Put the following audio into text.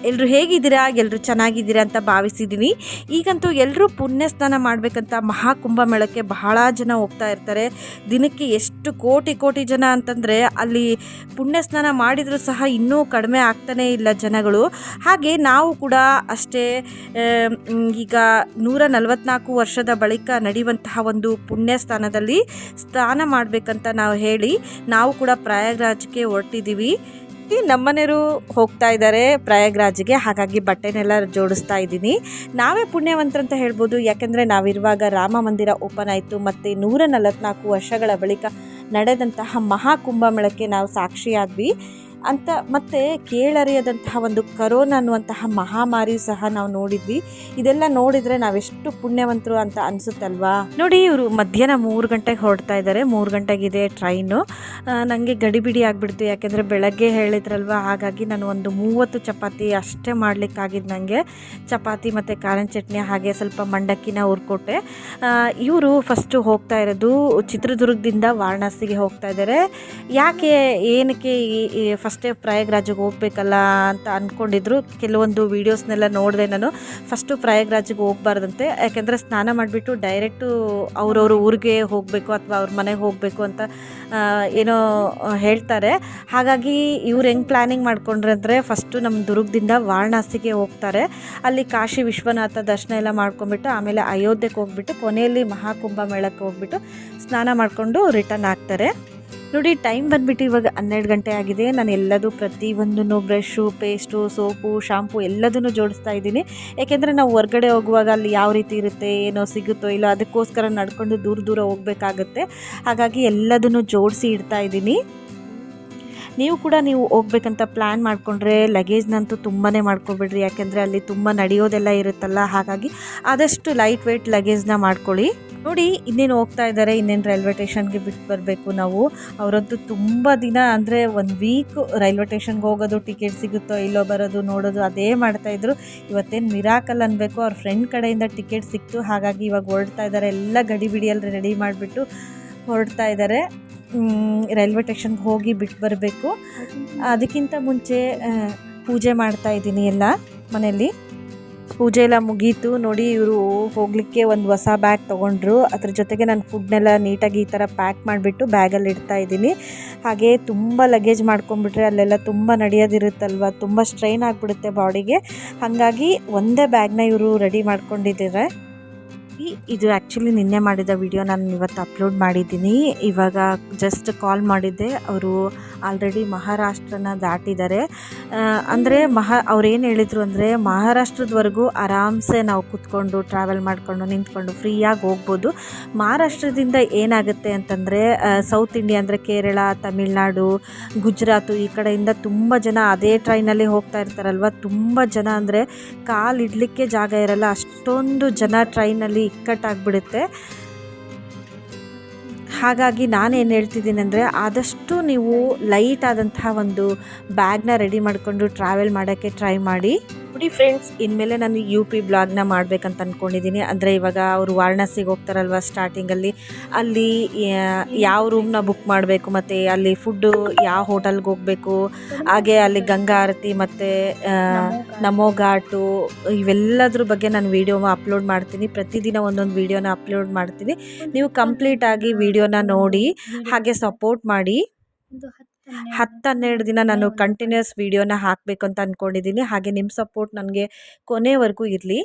ಎಲ್ಲರೂ ಹೇಗಿದ್ದೀರಾ? ಎಲ್ಲರೂ ಚೆನ್ನಾಗಿದ್ದೀರಾ ಅಂತ ಭಾವಿಸಿದ್ದೀನಿ. ಈಗಂತೂ ಎಲ್ಲರೂ ಪುಣ್ಯ ಸ್ನಾನ ಮಾಡಬೇಕಂತ ಮಹಾಕುಂಭಮೇಳಕ್ಕೆ ಬಹಳ ಜನ ಹೋಗ್ತಾ ಇರ್ತಾರೆ. ದಿನಕ್ಕೆ ಎಷ್ಟು ಕೋಟಿ ಕೋಟಿ ಜನ ಅಂತಂದರೆ ಅಲ್ಲಿ ಪುಣ್ಯ ಸ್ನಾನ ಮಾಡಿದರೂ ಸಹ ಇನ್ನೂ ಕಡಿಮೆ ಆಗ್ತಾನೇ ಇಲ್ಲ ಜನಗಳು. ಹಾಗೆ ನಾವು ಕೂಡ ಅಷ್ಟೇ ಈಗ 144 ವರ್ಷದ ಬಳಿಕ ನಡೆಯುವಂತಹ ಒಂದು ಪುಣ್ಯ ಸ್ಥಾನದಲ್ಲಿ ಸ್ನಾನ ಮಾಡಬೇಕಂತ ನಾವು ಕೂಡ ಪ್ರಯಾಗ್ರಾಜ್ಗೆ ಹೊರಟಿದ್ದೀವಿ. ನಮ್ಮನೆಯವರು ಹೋಗ್ತಾ ಇದ್ದಾರೆ ಪ್ರಯಾಗ್ರಾಜ್ಗೆ, ಹಾಗಾಗಿ ಬಟ್ಟೆನೆಲ್ಲ ಜೋಡಿಸ್ತಾ ಇದ್ದೀನಿ. ನಾವೇ ಪುಣ್ಯವಂತರಂತ ಹೇಳ್ಬೋದು, ಯಾಕೆಂದರೆ ನಾವಿರುವಾಗ ರಾಮ ಮಂದಿರ ಓಪನ್ ಆಯಿತು ಮತ್ತು 144 ವರ್ಷಗಳ ಬಳಿಕ ನಡೆದಂತಹ ಮಹಾಕುಂಭಮೇಳಕ್ಕೆ ನಾವು ಸಾಕ್ಷಿಯಾದ್ವಿ ಅಂತ. ಮತ್ತು ಕೇಳರಿಯದಂತಹ ಒಂದು ಕರೋನಾ ಅನ್ನುವಂತಹ ಮಹಾಮಾರಿ ಸಹ ನಾವು ನೋಡಿದ್ವಿ. ಇದೆಲ್ಲ ನೋಡಿದರೆ ನಾವೆಷ್ಟು ಪುಣ್ಯವಂತರು ಅಂತ ಅನಿಸುತ್ತಲ್ವಾ. ನೋಡಿ, ಇವರು ಮಧ್ಯಾಹ್ನ 3 ಗಂಟೆಗೆ ಹೊರಡ್ತಾ ಇದ್ದಾರೆ. 3 ಗಂಟೆಗಿದೆ ಟ್ರೈನು. ನನಗೆ ಗಡಿಬಿಡಿ ಆಗಿಬಿಡ್ತು, ಯಾಕೆಂದರೆ ಬೆಳಗ್ಗೆ ಹೇಳಿದ್ರಲ್ವ, ಹಾಗಾಗಿ ನಾನು ಒಂದು 30 ಚಪಾತಿ ಅಷ್ಟೇ ಮಾಡಲಿಕ್ಕಾಗಿದ್ದು. ನನಗೆ ಚಪಾತಿ ಮತ್ತು ಖಾರದ ಚಟ್ನಿ ಹಾಗೆ ಸ್ವಲ್ಪ ಮಂಡಕ್ಕಿನ ಹುರ್ಕೊಟ್ಟೆ. ಇವರು ಫಸ್ಟು ಹೋಗ್ತಾ ಇರೋದು ಚಿತ್ರದುರ್ಗದಿಂದ ವಾರಣಾಸಿಗೆ ಹೋಗ್ತಾ ಇದ್ದಾರೆ. ಯಾಕೆ ಏನಕ್ಕೆ ಫಸ್ಟೇ ಪ್ರಯಾಗ್ರಾಜ್ಗೆ ಹೋಗಬೇಕಲ್ಲ ಅಂತ ಅಂದ್ಕೊಂಡಿದ್ರು. ಕೆಲವೊಂದು ವೀಡಿಯೋಸ್ನೆಲ್ಲ ನೋಡಿದೆ ನಾನು. ಫಸ್ಟು ಪ್ರಯಾಗ್ರಾಜ್ಗೆ ಹೋಗಬಾರ್ದಂತೆ, ಯಾಕೆಂದರೆ ಸ್ನಾನ ಮಾಡಿಬಿಟ್ಟು ಡೈರೆಕ್ಟು ಅವ್ರವ್ರ ಊರಿಗೆ ಹೋಗಬೇಕು ಅಥವಾ ಅವ್ರ ಮನೆಗೆ ಹೋಗಬೇಕು ಅಂತ ಏನೋ ಹೇಳ್ತಾರೆ. ಹಾಗಾಗಿ ಇವ್ರು ಹೆಂಗೆ ಪ್ಲ್ಯಾನಿಂಗ್ ಮಾಡ್ಕೊಂಡ್ರೆ ಅಂದರೆ ಫಸ್ಟು ನಮ್ಮ ದುರ್ಗದಿಂದ ವಾರಣಾಸಿಗೆ ಹೋಗ್ತಾರೆ. ಅಲ್ಲಿ ಕಾಶಿ ವಿಶ್ವನಾಥ ದರ್ಶನ ಎಲ್ಲ ಮಾಡ್ಕೊಂಬಿಟ್ಟು ಆಮೇಲೆ ಅಯೋಧ್ಯೆಗೆ ಹೋಗ್ಬಿಟ್ಟು ಕೊನೆಯಲ್ಲಿ ಮಹಾಕುಂಭಮೇಳಕ್ಕೆ ಹೋಗ್ಬಿಟ್ಟು ಸ್ನಾನ ಮಾಡಿಕೊಂಡು ರಿಟರ್ನ್ ಆಗ್ತಾರೆ. ನೋಡಿ, ಟೈಮ್ ಬಂದುಬಿಟ್ಟು ಇವಾಗ 12 ಗಂಟೆ ಆಗಿದೆ. ನಾನು ಎಲ್ಲದೂ ಪ್ರತಿಯೊಂದನ್ನು ಬ್ರಷು, ಪೇಸ್ಟು, ಸೋಪು, ಶಾಂಪು ಎಲ್ಲದನ್ನು ಜೋಡಿಸ್ತಾ ಇದ್ದೀನಿ. ಏಕೆಂದರೆ ನಾವು ಹೊರಗಡೆ ಹೋಗುವಾಗ ಅಲ್ಲಿ ಯಾವ ರೀತಿ ಇರುತ್ತೆ, ಏನೋ ಸಿಗುತ್ತೋ ಇಲ್ಲೋ, ಅದಕ್ಕೋಸ್ಕರ ನಡ್ಕೊಂಡು ದೂರ ಹೋಗಬೇಕಾಗತ್ತೆ. ಹಾಗಾಗಿ ಎಲ್ಲದನ್ನು ಜೋಡಿಸಿ ಇಡ್ತಾ ಇದ್ದೀನಿ. ನೀವು ಕೂಡ ಹೋಗ್ಬೇಕಂತ ಪ್ಲ್ಯಾನ್ ಮಾಡಿಕೊಂಡ್ರೆ ಲಗೇಜ್ನಂತೂ ತುಂಬಾ ಮಾಡ್ಕೊಬಿಡ್ರಿ, ಯಾಕೆಂದರೆ ಅಲ್ಲಿ ತುಂಬ ನಡೆಯೋದೆಲ್ಲ ಇರುತ್ತಲ್ಲ. ಹಾಗಾಗಿ ಆದಷ್ಟು ಲೈಟ್ ವೆಯ್ಟ್ ಲಗೇಜ್ನ ಮಾಡ್ಕೊಳ್ಳಿ. ನೋಡಿ, ಇನ್ನೇನು ಹೋಗ್ತಾ ಇದ್ದಾರೆ, ಇನ್ನೇನು ರೈಲ್ವೆ ಸ್ಟೇಷನ್ಗೆ ಬಿಟ್ಟು ಬರಬೇಕು ನಾವು. ಅವರಂತೂ ತುಂಬ ದಿನ ಅಂದರೆ 1 ವೀಕ್ ರೈಲ್ವೆ ಸ್ಟೇಷನ್ಗೆ ಹೋಗೋದು, ಟಿಕೆಟ್ ಸಿಗುತ್ತೋ ಇಲ್ಲೋ ಬರೋದು ನೋಡೋದು ಅದೇ ಮಾಡ್ತಾಯಿದ್ರು. ಇವತ್ತೇನು ಮಿರಾಕಲ್ ಅನ್ನಬೇಕು, ಅವ್ರ ಫ್ರೆಂಡ್ ಕಡೆಯಿಂದ ಟಿಕೆಟ್ ಸಿಕ್ತು. ಹಾಗಾಗಿ ಇವಾಗ ಹೊರಡ್ತಾ ಇದ್ದಾರೆ. ಎಲ್ಲ ಗಡಿಬಿಡಿಯಲ್ಲಿ ರೆಡಿ ಮಾಡಿಬಿಟ್ಟು ಹೊರಡ್ತಾ ಇದ್ದಾರೆ. ರೈಲ್ವೆ ಸ್ಟೇಷನ್ಗೆ ಹೋಗಿ ಬಿಟ್ಟು ಬರಬೇಕು. ಅದಕ್ಕಿಂತ ಮುಂಚೆ ಪೂಜೆ ಮಾಡ್ತಾ ಇದ್ದೀನಿ. ಎಲ್ಲ ಮನೆಯಲ್ಲಿ ಪೂಜೆ ಎಲ್ಲ ಮುಗೀತು. ನೋಡಿ, ಇವರು ಹೋಗಲಿಕ್ಕೆ ಒಂದು ಹೊಸ ಬ್ಯಾಗ್ ತೊಗೊಂಡ್ರು. ಅದ್ರ ಜೊತೆಗೆ ನಾನು ಫುಡ್ನೆಲ್ಲ ನೀಟಾಗಿ ಈ ಥರ ಪ್ಯಾಕ್ ಮಾಡಿಬಿಟ್ಟು ಬ್ಯಾಗಲ್ಲಿ ಇಡ್ತಾ ಇದ್ದೀನಿ. ಹಾಗೆ ತುಂಬ ಲಗೇಜ್ ಮಾಡ್ಕೊಂಡ್ಬಿಟ್ರೆ ಅಲ್ಲೆಲ್ಲ ತುಂಬ ನಡೆಯೋದಿರುತ್ತಲ್ವ, ತುಂಬ ಸ್ಟ್ರೈನ್ ಆಗಿಬಿಡುತ್ತೆ ಬಾಡಿಗೆ. ಹಾಗಾಗಿ ಒಂದೇ ಬ್ಯಾಗ್ನ ಇವರು ರೆಡಿ ಮಾಡ್ಕೊಂಡಿದ್ದಾರೆ. ಇದು ಆ್ಯಕ್ಚುಲಿ ನಿನ್ನೆ ಮಾಡಿದ ವಿಡಿಯೋ ನಾನು ಇವತ್ತು ಅಪ್ಲೋಡ್ ಮಾಡಿದ್ದೀನಿ. ಇವಾಗ ಜಸ್ಟ್ ಕಾಲ್ ಮಾಡಿದ್ದೆ. ಅವರು ಆಲ್ರೆಡಿ ಮಹಾರಾಷ್ಟ್ರನ ದಾಟಿದ್ದಾರೆ. ಅಂದರೆ ಅವ್ರು ಏನು ಹೇಳಿದರು ಅಂದರೆ ಮಹಾರಾಷ್ಟ್ರದವರೆಗೂ ಆರಾಮ್ಸೆ ನಾವು ಕೂತ್ಕೊಂಡು ಟ್ರಾವೆಲ್ ಮಾಡಿಕೊಂಡು ನಿಂತ್ಕೊಂಡು ಫ್ರೀಯಾಗಿ ಹೋಗ್ಬೋದು. ಮಹಾರಾಷ್ಟ್ರದಿಂದ ಏನಾಗುತ್ತೆ ಅಂತಂದರೆ ಸೌತ್ ಇಂಡಿಯಾ ಅಂದರೆ ಕೇರಳ, ತಮಿಳ್ನಾಡು, ಗುಜರಾತು ಈ ಕಡೆಯಿಂದ ತುಂಬ ಜನ ಅದೇ ಟ್ರೈನಲ್ಲಿ ಹೋಗ್ತಾ ಇರ್ತಾರಲ್ವ. ತುಂಬ ಜನ ಅಂದರೆ ಕಾಲಿಡಲಿಕ್ಕೆ ಜಾಗ ಇರಲ್ಲ, ಅಷ್ಟೊಂದು ಜನ ಟ್ರೈನಲ್ಲಿ ಇಕ್ಕಟ್ಟಾಗ್ಬಿಡುತ್ತೆ. ಹಾಗಾಗಿ ನಾನೇನು ಹೇಳ್ತಿದ್ದೀನಿ ಅಂದರೆ ಆದಷ್ಟು ನೀವು ಲೈಟ್ ಆದಂತಹ ಒಂದು ಬ್ಯಾಗ್ನ ರೆಡಿ ಮಾಡಿಕೊಂಡು ಟ್ರಾವೆಲ್ ಮಾಡೋಕ್ಕೆ ಟ್ರೈ ಮಾಡಿ. ನೋಡಿ ಫ್ರೆಂಡ್ಸ್, ಇನ್ಮೇಲೆ ನಾನು UP ಬ್ಲಾಗ್ನ ಮಾಡಬೇಕಂತ ಅಂದ್ಕೊಂಡಿದ್ದೀನಿ. ಅಂದರೆ ಇವಾಗ ಅವರು ವಾರಣಾಸಿಗೆ ಹೋಗ್ತಾರಲ್ವ, ಸ್ಟಾರ್ಟಿಂಗಲ್ಲಿ ಅಲ್ಲಿ ಯಾವ ರೂಮ್ನ ಬುಕ್ ಮಾಡಬೇಕು ಮತ್ತು ಅಲ್ಲಿ ಫುಡ್ಡು ಯಾವ ಹೋಟೆಲ್ಗೆ ಹೋಗಬೇಕು, ಹಾಗೆ ಅಲ್ಲಿ ಗಂಗಾ ಆರತಿ ಮತ್ತು ನಮೋ ಘಾಟು ಇವೆಲ್ಲದ್ರ ಬಗ್ಗೆ ನಾನು ವೀಡಿಯೋ ಅಪ್ಲೋಡ್ ಮಾಡ್ತೀನಿ. ಪ್ರತಿದಿನ ಒಂದೊಂದು ವೀಡಿಯೋನ ಅಪ್ಲೋಡ್ ಮಾಡ್ತೀನಿ. ನೀವು ಕಂಪ್ಲೀಟಾಗಿ ವೀಡಿಯೋನ ನೋಡಿ ಹಾಗೆ ಸಪೋರ್ಟ್ ಮಾಡಿ. 10-12 ದಿನ ನಾನು ಕಂಟಿನ್ಯೂಸ್ ವೀಡಿಯೋನ ಹಾಕಬೇಕು ಅಂತ ಅಂದ್ಕೊಂಡಿದ್ದೀನಿ. ಹಾಗೆ ನಿಮ್ಮ ಸಪೋರ್ಟ್ ನನಗೆ ಕೊನೆವರೆಗೂ ಇರಲಿ.